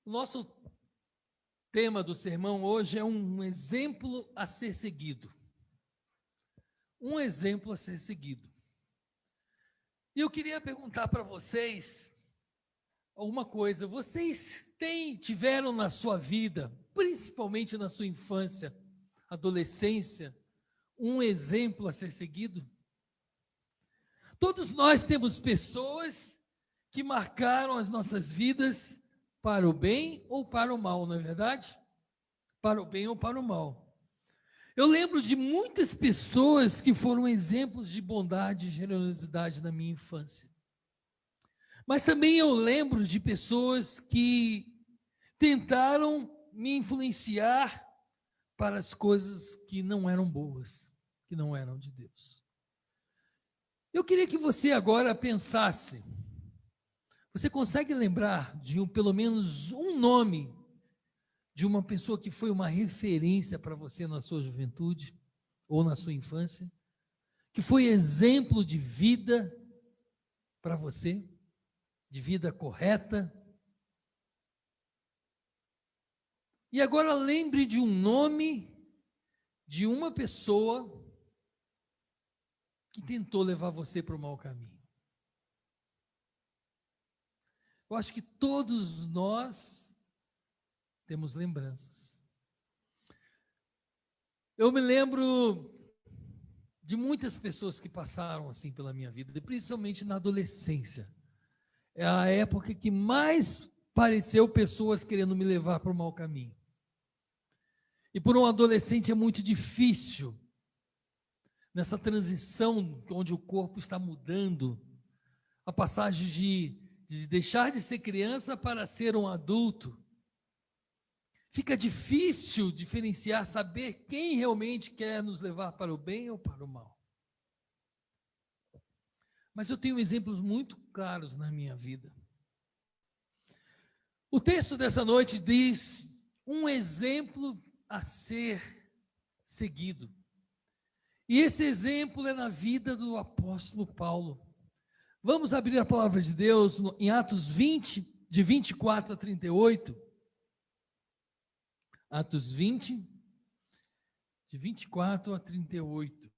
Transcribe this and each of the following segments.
O nosso tema do sermão hoje é um exemplo a ser seguido. Um exemplo a ser seguido. E eu queria perguntar para vocês alguma coisa. Vocês tiveram na sua vida, principalmente na sua infância, adolescência, um exemplo a ser seguido? Todos nós temos pessoas que marcaram as nossas vidas para o bem ou para o mal, não é verdade? Para o bem ou para o mal. Eu lembro de muitas pessoas que foram exemplos de bondade e generosidade na minha infância. Mas também eu lembro de pessoas que tentaram me influenciar para as coisas que não eram boas, que não eram de Deus. Eu queria que você agora pensasse. Você consegue lembrar de pelo menos um nome de uma pessoa que foi uma referência para você na sua juventude ou na sua infância? Que foi exemplo de vida para você? De vida correta? E agora lembre de um nome de uma pessoa que tentou levar você para o mau caminho. Eu acho que todos nós temos lembranças. Eu me lembro de muitas pessoas que passaram assim pela minha vida, principalmente na adolescência. É a época que mais pareceu pessoas querendo me levar para o mau caminho. E por um adolescente é muito difícil, nessa transição onde o corpo está mudando, a passagem de deixar de ser criança para ser um adulto. Fica difícil diferenciar, saber quem realmente quer nos levar para o bem ou para o mal. Mas eu tenho exemplos muito claros na minha vida. O texto dessa noite diz um exemplo a ser seguido. E esse exemplo é na vida do apóstolo Paulo. Vamos abrir a palavra de Deus em Atos 20, de 24 a 38. Atos 20, de 24 a 38. O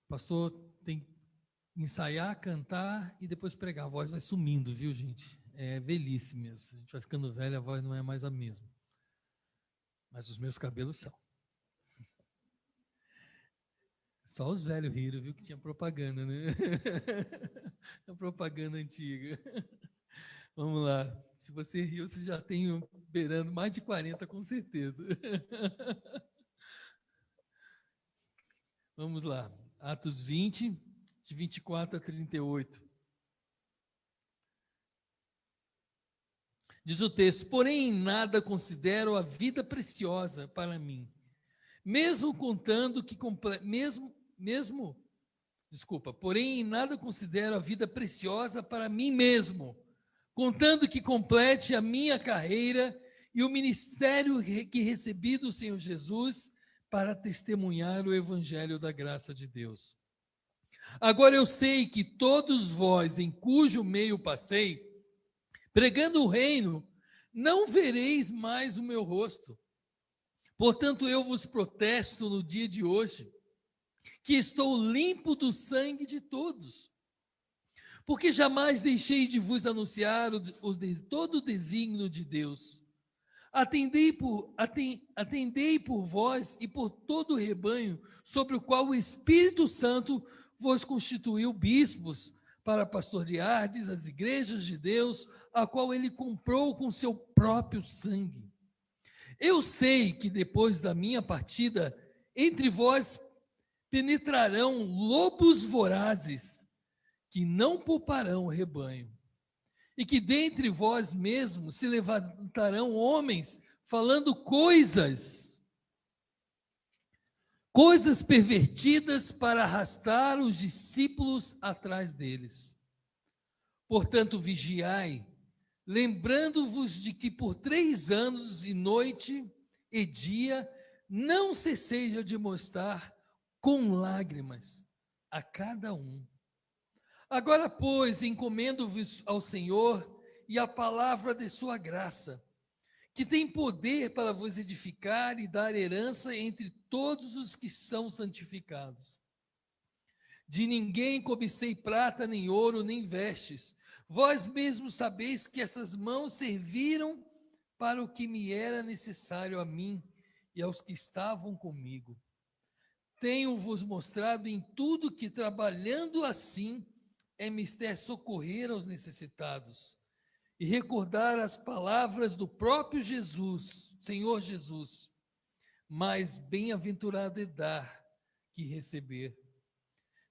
pastor tem que ensaiar, cantar e depois pregar. A voz vai sumindo, viu, gente? É velhice mesmo. A gente vai ficando velho, a voz não é mais a mesma. Mas os meus cabelos são. Só os velhos riram, viu, que tinha propaganda, né? A propaganda antiga. Vamos lá. Se você riu, você já tem beirando mais de 40, com certeza. Vamos lá. Atos 20, de 24 a 38. Diz o texto: porém em nada considero a vida preciosa para mim, porém em nada considero a vida preciosa para mim mesmo, contando que complete a minha carreira e o ministério que recebi do Senhor Jesus para testemunhar o evangelho da graça de Deus. Agora eu sei que todos vós, em cujo meio passei, pregando o reino, não vereis mais o meu rosto. Portanto, eu vos protesto no dia de hoje, que estou limpo do sangue de todos, porque jamais deixei de vos anunciar todo o desígnio de Deus. Atendei por vós e por todo o rebanho, sobre o qual o Espírito Santo vos constituiu bispos, para pastoreardes as igrejas de Deus, a qual ele comprou com seu próprio sangue. Eu sei que depois da minha partida, entre vós penetrarão lobos vorazes, que não pouparão o rebanho, e que dentre vós mesmos se levantarão homens falando coisas pervertidas para arrastar os discípulos atrás deles. Portanto, vigiai, lembrando-vos de que por 3 anos e noite e dia não cessei de mostrar com lágrimas a cada um. Agora, pois, encomendo-vos ao Senhor e a palavra de sua graça, que tem poder para vos edificar e dar herança entre todos os que são santificados. De ninguém cobicei prata, nem ouro, nem vestes. Vós mesmos sabeis que essas mãos serviram para o que me era necessário a mim e aos que estavam comigo. Tenho-vos mostrado em tudo que, trabalhando assim, é mister socorrer aos necessitados e recordar as palavras do próprio Jesus, Senhor Jesus. Mais bem-aventurado é dar que receber.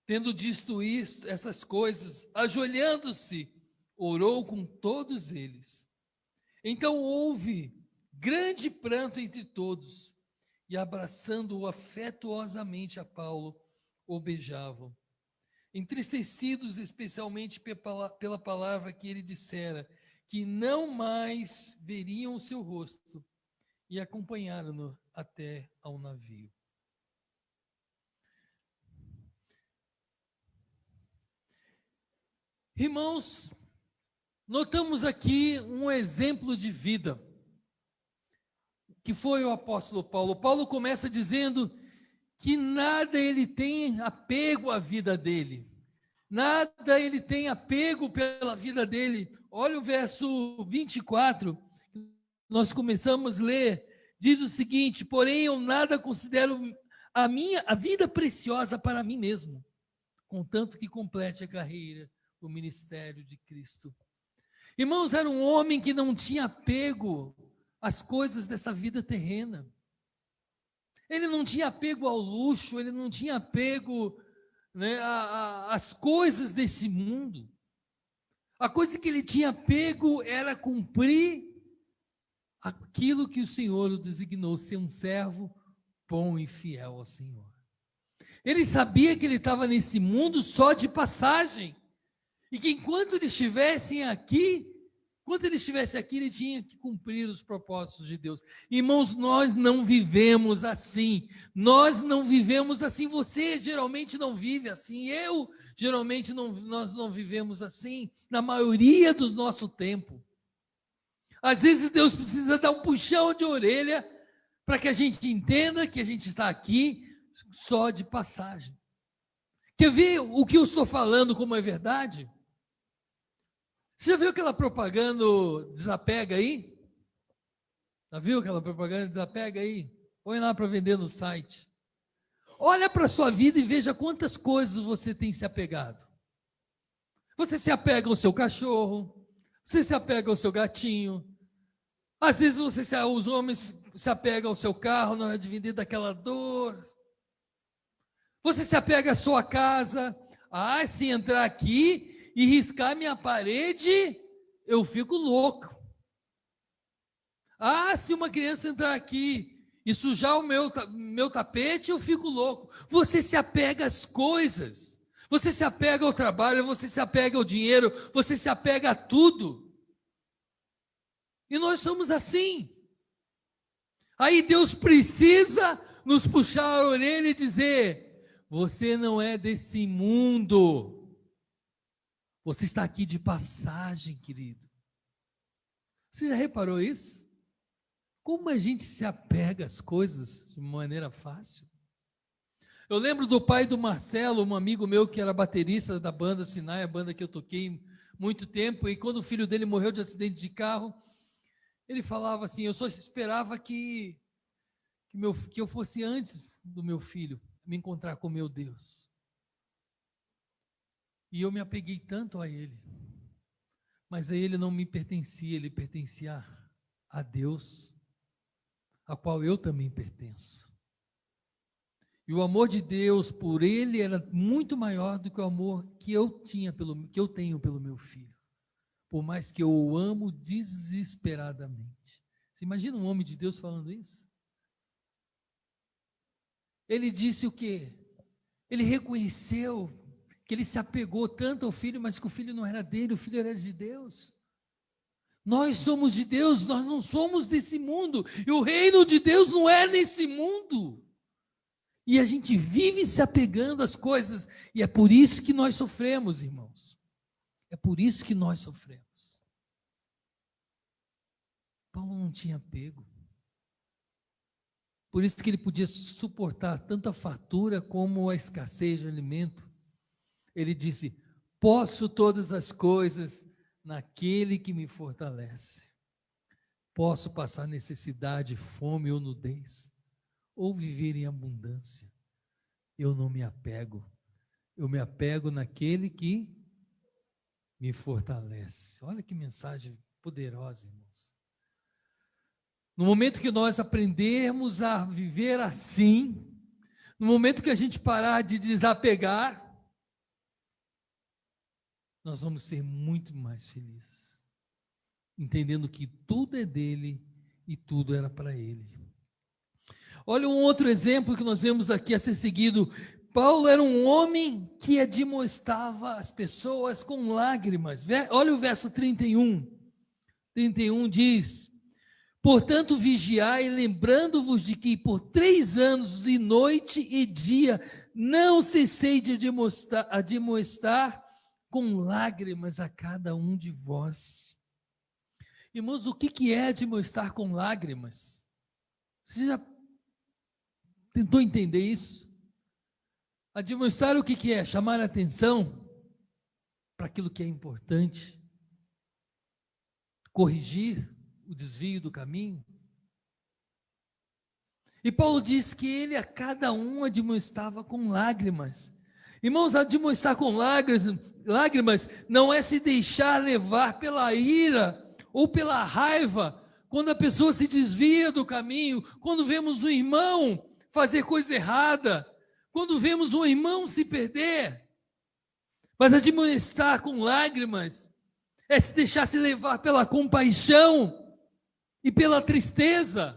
Tendo dito isto, essas coisas, ajoelhando-se, orou com todos eles. Então houve grande pranto entre todos, e abraçando-o afetuosamente a Paulo, o beijavam. Entristecidos especialmente pela palavra que ele dissera, que não mais veriam o seu rosto, e acompanharam-no até ao navio. Irmãos, notamos aqui um exemplo de vida, que foi o apóstolo Paulo. Paulo começa dizendo que nada ele tem apego à vida dele, nada ele tem apego pela vida dele. Olha o verso 24, nós começamos a ler, diz o seguinte: porém eu nada considero a vida preciosa para mim mesmo, contanto que complete a carreira, o ministério de Cristo. Irmãos, era um homem que não tinha apego às coisas dessa vida terrena. Ele não tinha apego ao luxo, ele não tinha apego, né, às coisas desse mundo. A coisa que ele tinha apego era cumprir aquilo que o Senhor o designou, ser um servo bom e fiel ao Senhor. Ele sabia que ele estava nesse mundo só de passagem, e que enquanto ele estivesse aqui, ele tinha que cumprir os propósitos de Deus. Irmãos, nós não vivemos assim. Nós não vivemos assim. Você geralmente não vive assim. Eu geralmente nós não vivemos assim. Na maioria do nosso tempo. Às vezes Deus precisa dar um puxão de orelha para que a gente entenda que a gente está aqui só de passagem. Quer ver o que eu estou falando como é verdade? Você já viu aquela propaganda Desapega aí? Já viu aquela propaganda Desapega aí? Põe lá para vender no site. Olha para a sua vida e veja quantas coisas você tem se apegado. Você se apega ao seu cachorro, você se apega ao seu gatinho. Às vezes os homens se apegam ao seu carro na hora de vender daquela dor. Você se apega à sua casa. Ah, se entrar aqui e riscar minha parede, eu fico louco. Ah, se uma criança entrar aqui e sujar o meu tapete, eu fico louco. Você se apega às coisas, você se apega ao trabalho, você se apega ao dinheiro, você se apega a tudo. E nós somos assim. Aí Deus precisa nos puxar a orelha e dizer: você não é desse mundo. Você está aqui de passagem, querido. Você já reparou isso? Como a gente se apega às coisas de maneira fácil? Eu lembro do pai do Marcelo, um amigo meu que era baterista da banda Sinai, a banda que eu toquei muito tempo, e quando o filho dele morreu de acidente de carro, ele falava assim: eu só esperava que eu fosse antes do meu filho me encontrar com meu Deus. E eu me apeguei tanto a ele, mas a ele não me pertencia, ele pertencia a Deus, a qual eu também pertenço. E o amor de Deus por ele era muito maior do que o amor que eu tenho pelo meu filho, por mais que eu o amo desesperadamente. Você imagina um homem de Deus falando isso? Ele disse o quê? Ele reconheceu que ele se apegou tanto ao filho, mas que o filho não era dele, o filho era de Deus. Nós somos de Deus, nós não somos desse mundo, e o reino de Deus não é nesse mundo. E a gente vive se apegando às coisas, e é por isso que nós sofremos, irmãos. É por isso que nós sofremos. não tinha apego. Por isso que ele podia suportar tanto a fartura como a escassez de alimento. Ele disse: posso todas as coisas naquele que me fortalece. Posso passar necessidade, fome ou nudez, ou viver em abundância. Eu não me apego. Eu me apego naquele que me fortalece. Olha que mensagem poderosa, irmãos. No momento que nós aprendermos a viver assim, no momento que a gente parar de desapegar, nós vamos ser muito mais felizes, entendendo que tudo é dele e tudo era para ele. Olha um outro exemplo que nós vemos aqui a ser seguido. Paulo era um homem que admoestava as pessoas com lágrimas. Olha o verso 31. 31 diz: portanto, vigiai, lembrando-vos de que por 3 anos, e noite e dia, não cessei de admoestar com lágrimas a cada um de vós. Irmãos, o que é admoestar com lágrimas? Você já tentou entender isso? Admoestar o que é? Chamar a atenção para aquilo que é importante, corrigir o desvio do caminho. E Paulo diz que ele a cada um admoestava com lágrimas. Irmãos, admoestar com lágrimas não é se deixar levar pela ira ou pela raiva quando a pessoa se desvia do caminho, quando vemos um irmão fazer coisa errada, quando vemos um irmão se perder. Mas admoestar com lágrimas é se deixar se levar pela compaixão e pela tristeza.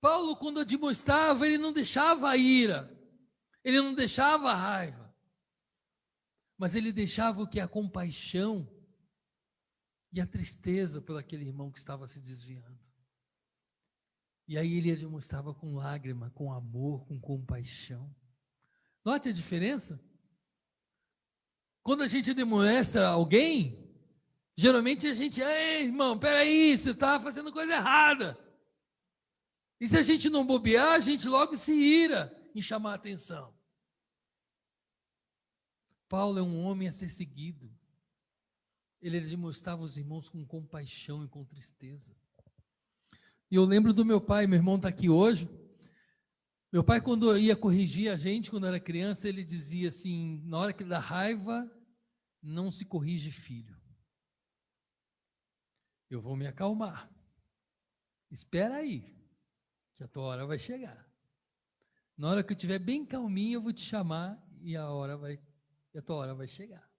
Paulo, quando admoestava, ele não deixava a ira, ele não deixava a raiva, mas ele deixava o que? A compaixão e a tristeza pelo aquele irmão que estava se desviando. E aí ele admoestava com lágrima, com amor, com compaixão. Note a diferença? Quando a gente admoesta alguém, geralmente a gente: ei, irmão, peraí, você está fazendo coisa errada. E se a gente não bobear, a gente logo se ira em chamar a atenção. Paulo é um homem a ser seguido. Ele demonstrava os irmãos com compaixão e com tristeza. E eu lembro do meu pai, meu irmão está aqui hoje. Meu pai, quando ia corrigir a gente, quando era criança, ele dizia assim: na hora que dá raiva, não se corrige filho. Eu vou me acalmar. Espera aí, que a tua hora vai chegar. Na hora que eu estiver bem calminho, eu vou te chamar e a tua hora vai chegar.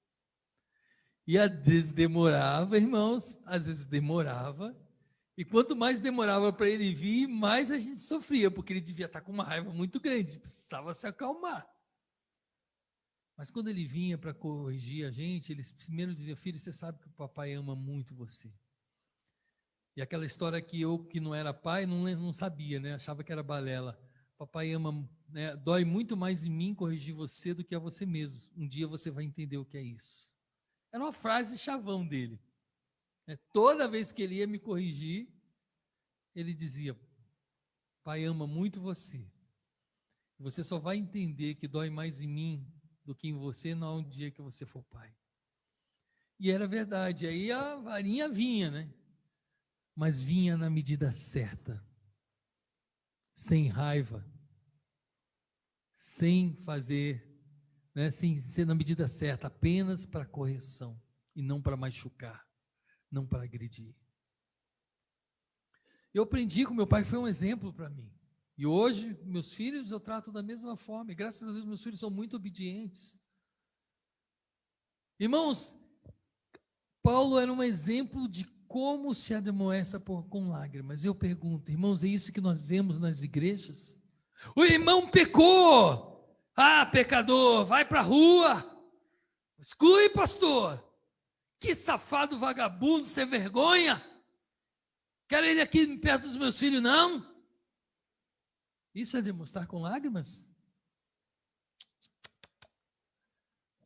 E às vezes demorava, irmãos, às vezes demorava. E quanto mais demorava para ele vir, mais a gente sofria, porque ele devia estar com uma raiva muito grande, precisava se acalmar. Mas quando ele vinha para corrigir a gente, ele primeiro dizia: filho, você sabe que o papai ama muito você. E aquela história que eu, que não era pai, não sabia, né? Achava que era balela. Papai ama, né? Dói muito mais em mim corrigir você do que a você mesmo. Um dia você vai entender o que é isso. Era uma frase chavão dele. Toda vez que ele ia me corrigir, ele dizia: pai ama muito você. Você só vai entender que dói mais em mim do que em você no dia que você for pai. E era verdade. Aí a varinha vinha, né? Mas vinha na medida certa, sem raiva, sem fazer, né, sem ser na medida certa, apenas para correção e não para machucar, não para agredir. Eu aprendi com meu pai, foi um exemplo para mim. E hoje, meus filhos eu trato da mesma forma. E graças a Deus, meus filhos são muito obedientes. Irmãos, Paulo era um exemplo de como se admoesta com lágrimas. Eu pergunto, irmãos, é isso que nós vemos nas igrejas? O irmão pecou. Ah, pecador, vai para a rua. Exclui, pastor. Que safado vagabundo, sem vergonha. Quero ele aqui perto dos meus filhos, não? Isso é demonstrar com lágrimas?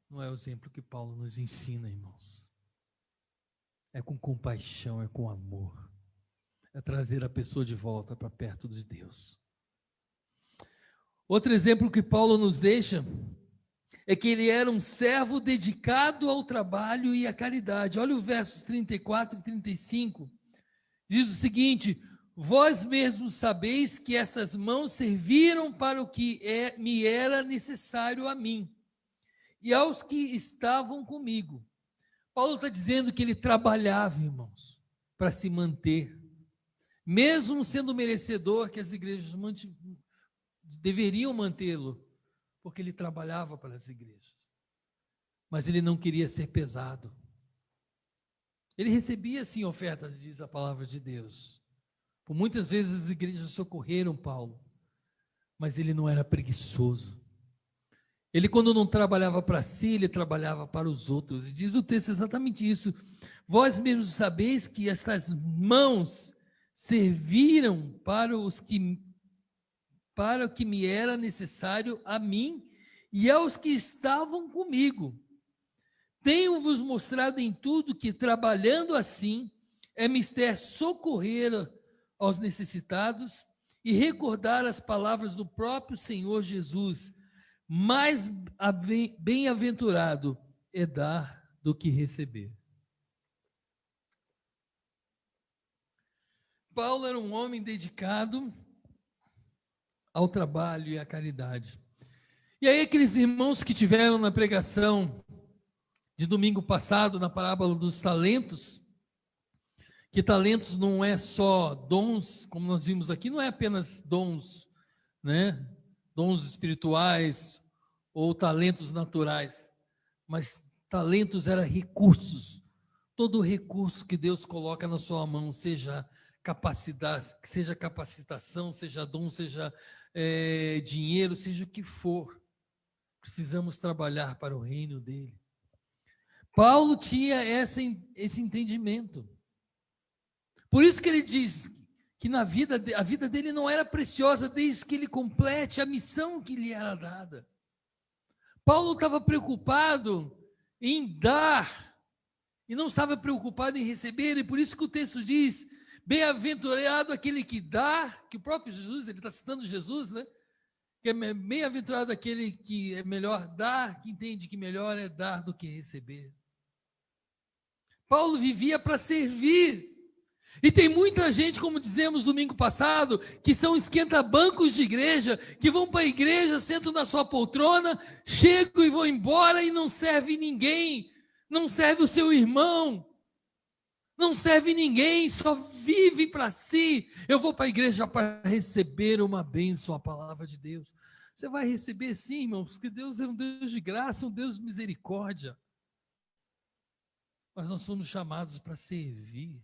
Não é o exemplo que Paulo nos ensina, irmãos. é com compaixão, é com amor. É trazer a pessoa de volta para perto de Deus. Outro exemplo que Paulo nos deixa é que ele era um servo dedicado ao trabalho e à caridade. Olha os versos 34 e 35. Diz o seguinte: vós mesmos sabeis que estas mãos serviram para o que me era necessário a mim e aos que estavam comigo. Paulo está dizendo que ele trabalhava, irmãos, para se manter, mesmo sendo merecedor que as igrejas deveriam mantê-lo, porque ele trabalhava para as igrejas. Mas ele não queria ser pesado. Ele recebia, sim, ofertas, diz a palavra de Deus. Por muitas vezes as igrejas socorreram Paulo, mas ele não era preguiçoso. Ele, quando não trabalhava para si, ele trabalhava para os outros. E diz o texto exatamente isso. Vós mesmos sabeis que estas mãos serviram para o que me era necessário a mim e aos que estavam comigo. Tenho-vos mostrado em tudo que, trabalhando assim, é mister socorrer aos necessitados e recordar as palavras do próprio Senhor Jesus. Mais bem-aventurado é dar do que receber. Paulo era um homem dedicado ao trabalho e à caridade. E aí aqueles irmãos que tiveram na pregação de domingo passado, na parábola dos talentos, que talentos não é só dons, como nós vimos aqui, não é apenas dons, né? Dons espirituais ou talentos naturais, mas talentos eram recursos. Todo recurso que Deus coloca na sua mão, seja capacidade, seja capacitação, seja dom, seja dinheiro, seja o que for, precisamos trabalhar para o reino dele. Paulo tinha esse entendimento. Por isso que ele diz que a vida dele não era preciosa desde que ele complete a missão que lhe era dada. Paulo estava preocupado em dar e não estava preocupado em receber, e por isso que o texto diz: bem-aventurado aquele que dá, que o próprio Jesus, ele está citando Jesus, né? Que é bem-aventurado aquele que é melhor dar, que entende que melhor é dar do que receber. Paulo vivia para servir. E tem muita gente, como dizemos domingo passado, que são esquenta-bancos de igreja, que vão para a igreja, sentam na sua poltrona, chegam e vão embora e não serve ninguém, não serve o seu irmão, não serve ninguém, só vive para si. Eu vou para a igreja para receber uma bênção, a palavra de Deus. Você vai receber sim, irmão, porque Deus é um Deus de graça, um Deus de misericórdia. Mas nós somos chamados para servir.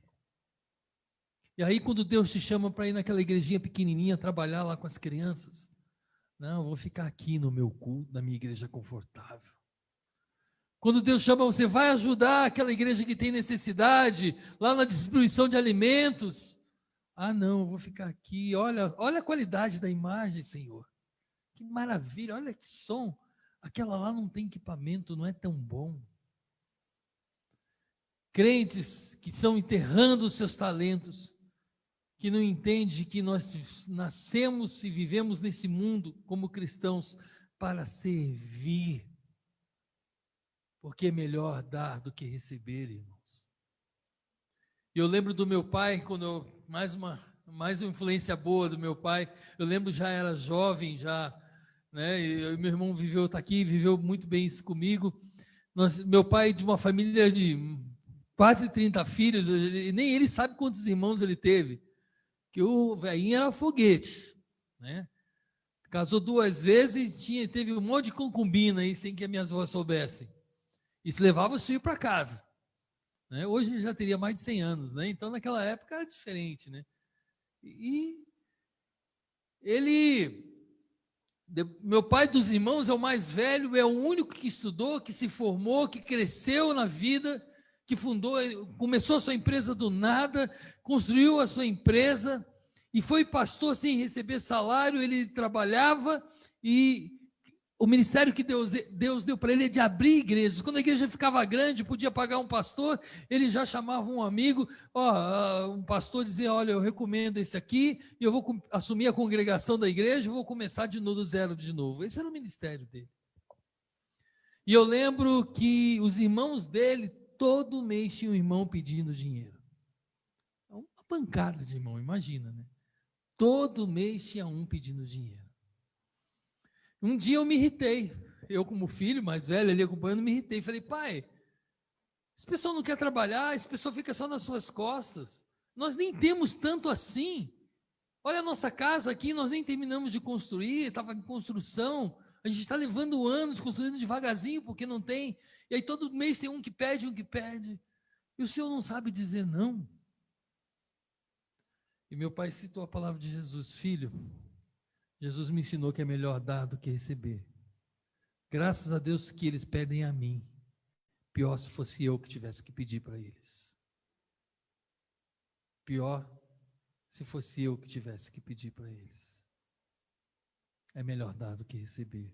E aí, quando Deus te chama para ir naquela igrejinha pequenininha, trabalhar lá com as crianças, não, eu vou ficar aqui no meu culto, na minha igreja confortável. Quando Deus chama, você vai ajudar aquela igreja que tem necessidade, lá na distribuição de alimentos. Ah, não, eu vou ficar aqui, olha a qualidade da imagem, Senhor. Que maravilha, olha que som. Aquela lá não tem equipamento, não é tão bom. Crentes que estão enterrando os seus talentos, que não entende que nós nascemos e vivemos nesse mundo como cristãos para servir, porque é melhor dar do que receber, irmãos. E eu lembro do meu pai, mais uma influência boa do meu pai, eu lembro, já era jovem, né, e meu irmão está aqui, viveu muito bem isso comigo. Meu pai, de uma família de quase 30 filhos, nem ele sabe quantos irmãos ele teve, que o velhinho era foguete, né? Casou 2 vezes e teve um monte de concubina aí, sem que as minhas avós soubessem. E se levava os filhos para casa, né? Hoje ele já teria mais de 100 anos, né? Então naquela época era diferente, né? E meu pai dos irmãos é o mais velho, é o único que estudou, que se formou, que cresceu na vida, que começou a sua empresa do nada, construiu a sua empresa e foi pastor sem receber salário. Ele trabalhava e o ministério que Deus deu para ele é de abrir igrejas. Quando a igreja ficava grande, podia pagar um pastor, ele já chamava um amigo, um pastor dizia, olha, eu recomendo esse aqui, e eu vou assumir a congregação da igreja, e vou começar de novo, do zero de novo. Esse era o ministério dele. E eu lembro que os irmãos dele, todo mês tinha um irmão pedindo dinheiro. Uma pancada de irmão, imagina, né? Todo mês tinha um pedindo dinheiro. Um dia eu me irritei, eu como filho mais velho ali acompanhando, me irritei, falei, pai, esse pessoal não quer trabalhar, esse pessoal fica só nas suas costas, nós nem temos tanto assim, olha a nossa casa aqui, nós nem terminamos de construir, estava em construção, a gente está levando anos, construindo devagarzinho, porque não tem, e aí todo mês tem um que pede, e o senhor não sabe dizer não? E meu pai citou a palavra de Jesus, filho, Jesus me ensinou que é melhor dar do que receber. Graças a Deus que eles pedem a mim. Pior se fosse eu que tivesse que pedir para eles. Pior se fosse eu que tivesse que pedir para eles. É melhor dar do que receber.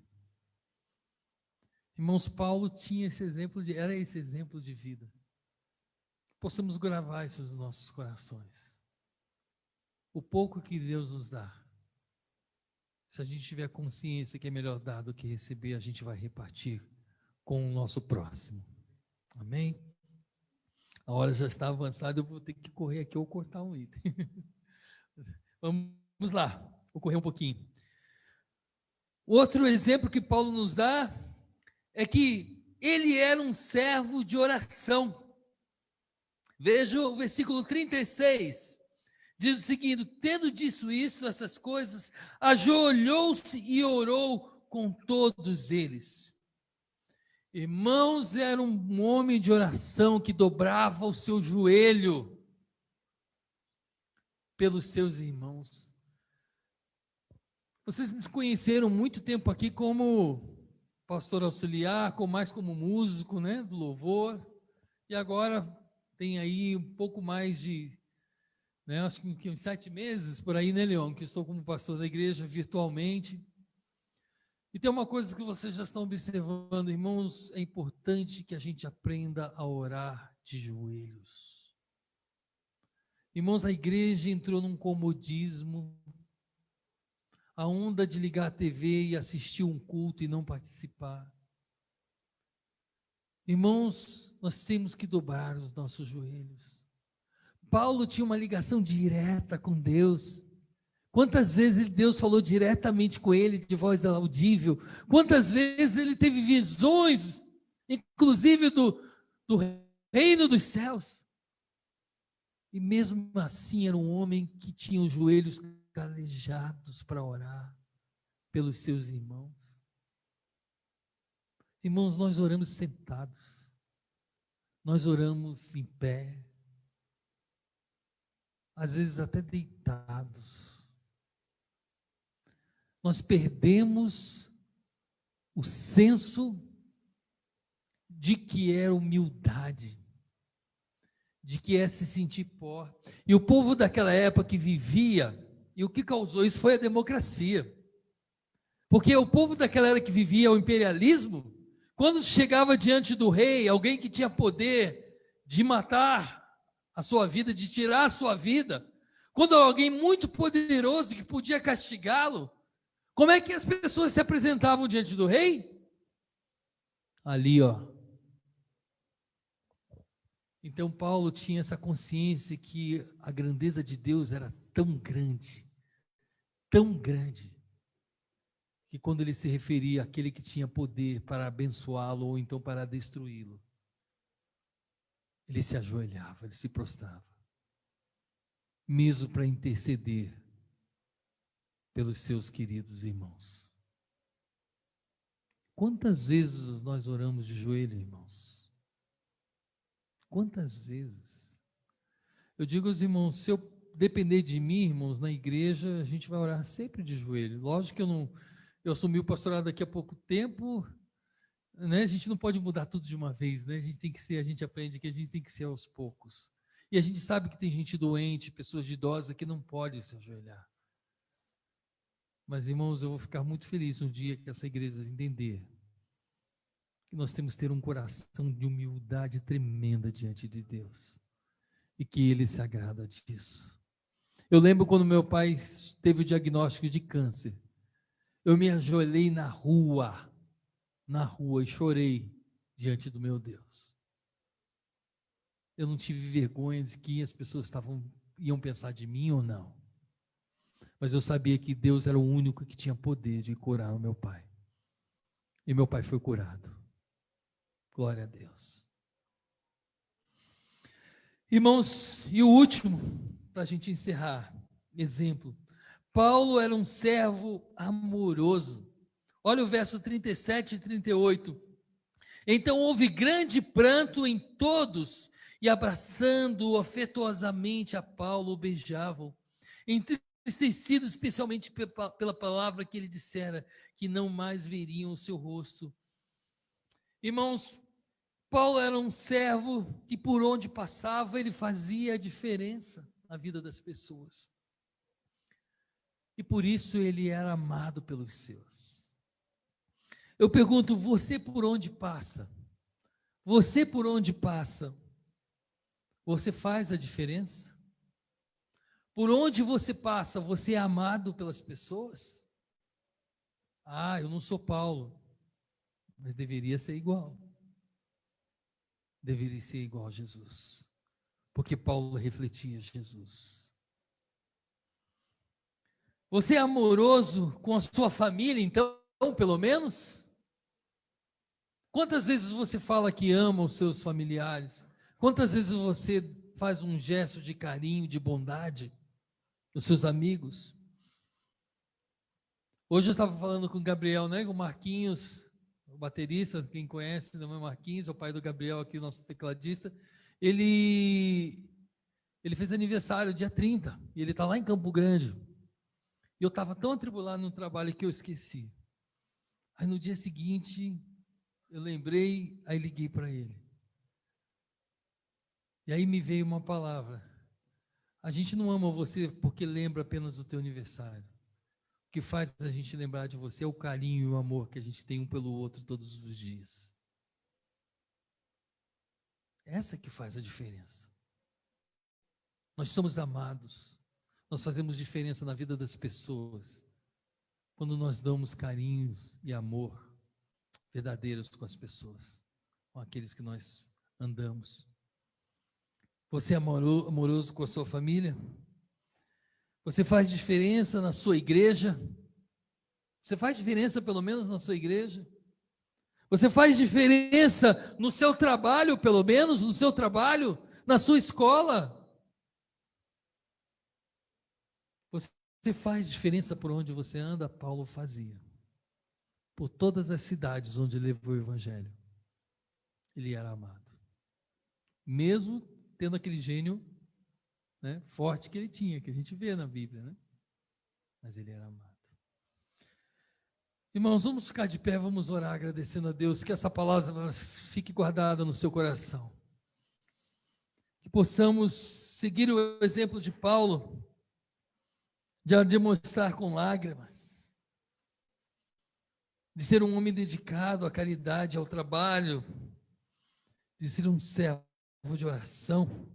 Irmãos, Paulo tinha esse exemplo era esse exemplo de vida. Possamos gravar isso nos nossos corações. O pouco que Deus nos dá, se a gente tiver consciência que é melhor dar do que receber, a gente vai repartir com o nosso próximo. Amém? A hora já está avançada, eu vou ter que correr aqui ou cortar um item. Vamos lá, vou correr um pouquinho. Outro exemplo que Paulo nos dá é que ele era um servo de oração. Veja o versículo 36. Diz o seguinte, tendo dito isso, essas coisas, ajoelhou-se e orou com todos eles. Irmãos, era um homem de oração que dobrava o seu joelho pelos seus irmãos. Vocês nos conheceram muito tempo aqui como pastor auxiliar, mais como músico, né, do louvor, e agora tem aí um pouco mais de acho que uns 7 meses por aí, né, Leon, que estou como pastor da igreja virtualmente. E tem uma coisa que vocês já estão observando, irmãos, é importante que a gente aprenda a orar de joelhos. Irmãos, a igreja entrou num comodismo, a onda de ligar a TV e assistir um culto e não participar. Irmãos, nós temos que dobrar os nossos joelhos. Paulo tinha uma ligação direta com Deus. Quantas vezes Deus falou diretamente com ele, de voz audível? Quantas vezes ele teve visões, inclusive do reino dos céus? E mesmo assim era um homem que tinha os joelhos calejados para orar pelos seus irmãos. Irmãos, nós oramos sentados, nós oramos em pé, às vezes até deitados. Nós perdemos o senso de que é humildade, de que é se sentir pó. E o povo daquela época que vivia, e o que causou isso foi a democracia. Porque o povo daquela época que vivia o imperialismo, quando chegava diante do rei, alguém que tinha poder de matar a sua vida, de tirar a sua vida, quando alguém muito poderoso que podia castigá-lo, como é que as pessoas se apresentavam diante do rei? Ali, ó. Então Paulo tinha essa consciência que a grandeza de Deus era tão grande, que quando ele se referia àquele que tinha poder para abençoá-lo ou então para destruí-lo, ele se ajoelhava, ele se prostrava, mesmo para interceder pelos seus queridos irmãos. Quantas vezes nós oramos de joelho, irmãos? Quantas vezes? Eu digo aos irmãos, se eu depender de mim, irmãos, na igreja, a gente vai orar sempre de joelho. Lógico que eu assumi o pastorado daqui a pouco tempo, né? A gente não pode mudar tudo de uma vez, né? A gente aprende que a gente tem que ser aos poucos. E a gente sabe que tem gente doente, pessoas idosas que não podem se ajoelhar. Mas, irmãos, eu vou ficar muito feliz no dia que essa igreja entender que nós temos que ter um coração de humildade tremenda diante de Deus e que Ele se agrada disso. Eu lembro quando meu pai teve o diagnóstico de câncer. Eu me ajoelhei na rua e chorei diante do meu Deus. Eu não tive vergonha de que as pessoas iam pensar de mim ou não. Mas eu sabia que Deus era o único que tinha poder de curar o meu pai. E meu pai foi curado. Glória a Deus. Irmãos, e o último, para a gente encerrar, exemplo. Paulo era um servo amoroso. Olha o verso 37 e 38. Então houve grande pranto em todos, e abraçando-o afetuosamente a Paulo, o beijavam, entristecidos especialmente pela palavra que ele dissera, que não mais veriam o seu rosto. Irmãos, Paulo era um servo que por onde passava ele fazia a diferença na vida das pessoas. E por isso ele era amado pelos seus. Eu pergunto, você por onde passa? Você por onde passa? Você faz a diferença? Por onde você passa, você é amado pelas pessoas? Ah, eu não sou Paulo, mas deveria ser igual. Deveria ser igual a Jesus, porque Paulo refletia Jesus. Você é amoroso com a sua família, então, pelo menos? Quantas vezes você fala que ama os seus familiares? Quantas vezes você faz um gesto de carinho, de bondade dos seus amigos? Hoje eu estava falando com o Gabriel, né, com o Marquinhos, o baterista, quem conhece, não é Marquinhos, é o pai do Gabriel aqui, nosso tecladista. Ele fez aniversário dia 30, e ele está lá em Campo Grande. E eu estava tão atribulado no trabalho que eu esqueci. Aí no dia seguinte, eu lembrei, aí liguei para ele. E aí me veio uma palavra. A gente não ama você porque lembra apenas do teu aniversário. O que faz a gente lembrar de você é o carinho e o amor que a gente tem um pelo outro todos os dias. Essa que faz a diferença. Nós somos amados. Nós fazemos diferença na vida das pessoas quando nós damos carinho e amor verdadeiros com as pessoas, com aqueles que nós andamos. Você é amoroso com a sua família? Você faz diferença na sua igreja? Você faz diferença pelo menos na sua igreja? Você faz diferença no seu trabalho, pelo menos no seu trabalho, na sua escola? Você faz diferença por onde você anda? Paulo fazia. Por todas as cidades onde ele levou o evangelho, ele era amado. Mesmo tendo aquele gênio, né, forte que ele tinha, que a gente vê na Bíblia, né? Mas ele era amado. Irmãos, vamos ficar de pé, vamos orar agradecendo a Deus, que essa palavra fique guardada no seu coração. Que possamos seguir o exemplo de Paulo, de demonstrar com lágrimas, de ser um homem dedicado à caridade, ao trabalho, de ser um servo de oração,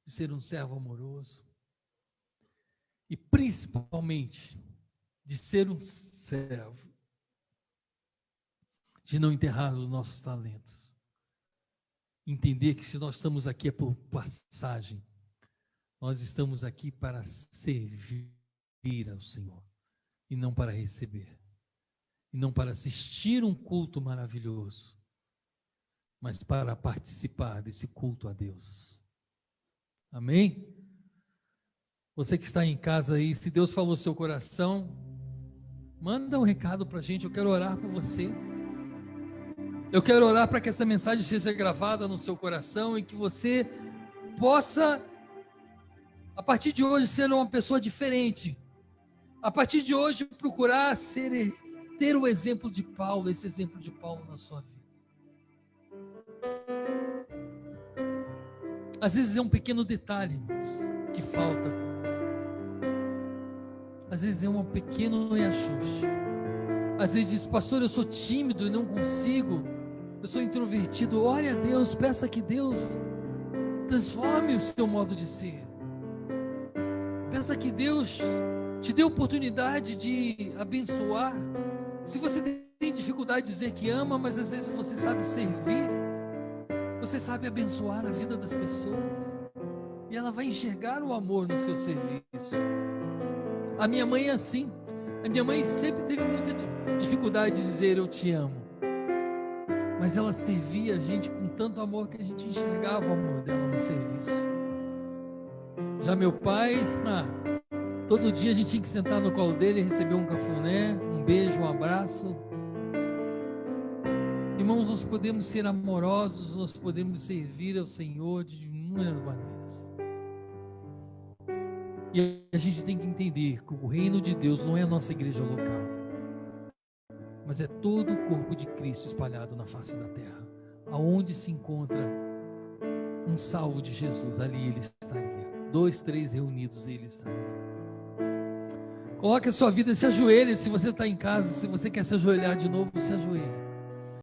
de ser um servo amoroso e principalmente de ser um servo, de não enterrar os nossos talentos, entender que se nós estamos aqui é por passagem, nós estamos aqui para servir ao Senhor e não para receber, e não para assistir um culto maravilhoso, mas para participar desse culto a Deus. Amém? Você que está em casa aí, se Deus falou no seu coração, manda um recado para a gente, eu quero orar por você. Eu quero orar para que essa mensagem seja gravada no seu coração e que você possa, a partir de hoje, ser uma pessoa diferente. A partir de hoje, procurar ter o exemplo de Paulo, esse exemplo de Paulo na sua vida. Às vezes é um pequeno detalhe, irmãos, que falta. Às vezes é um pequeno reajuste. Às vezes diz: pastor, eu sou tímido e não consigo, eu sou introvertido. Ore a Deus, peça que Deus transforme o seu modo de ser. Peça que Deus te dê oportunidade de abençoar. Se você tem dificuldade de dizer que ama, mas às vezes você sabe servir, você sabe abençoar a vida das pessoas, e ela vai enxergar o amor no seu serviço. A minha mãe é assim. A minha mãe sempre teve muita dificuldade de dizer eu te amo, mas ela servia a gente com tanto amor que a gente enxergava o amor dela no serviço. Já meu pai, todo dia a gente tinha que sentar no colo dele e receber um cafuné, um beijo, um abraço. Irmãos, nós podemos ser amorosos, nós podemos servir ao Senhor de inúmeras maneiras. E a gente tem que entender que o reino de Deus não é a nossa igreja local, mas é todo o corpo de Cristo espalhado na face da terra. Aonde se encontra um salvo de Jesus, ali ele estaria. 2, 3 reunidos, ele estaria. Coloque a sua vida, se ajoelhe. Se você está em casa, se você quer se ajoelhar de novo, se ajoelhe.